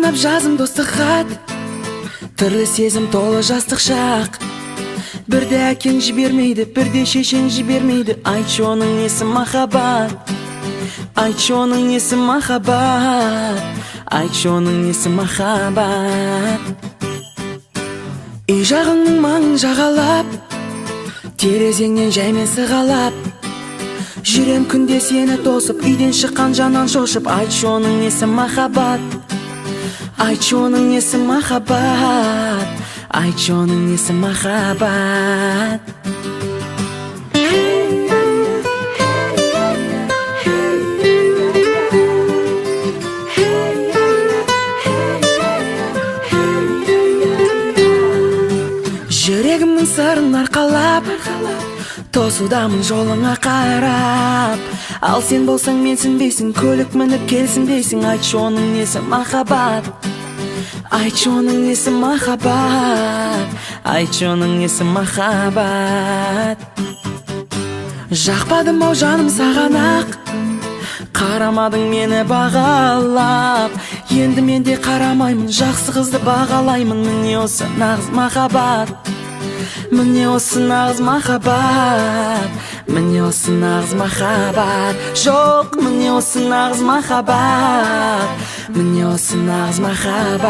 арнап жазым достық хат, түрлі сезім толы жастық шақ. Бірде әкең жібермейді, бірде шешең жібермейді. Айтшы оның несі махаббат, айтшы оның несі махаббат, айтшы оның несі махаббат. Үй жағыңның маңын жағалап, терезеңнен жаймен сығалап, жүрем күнде сені тосып, үйден шыққан жаннан шошып. Айтшы оның несі махаббат, айтшы оның несі махаббат, айтшы оның несі махаббат. Жүрегімнің сырын арқалап, тосудамын жолыңа қарап. Ал сен болсаң менсінбейсің, көлік мініп келсін дейсің. Айтшы оның несі махаббат, айтшы оның несі махаббат, айтшы оның несі махаббат. Жақпадым ау жаным саған ақ, қарамадың мені бағалап. Енді мен де қарамаймын, жақсы қызды бағалаймын. Міне осы нағыз махаббат, міне осы нағыз махаббат, міне осы нағыз махаббат. Жоқ, міне осы нағыз махаббат, міне осы нағыз махаббат.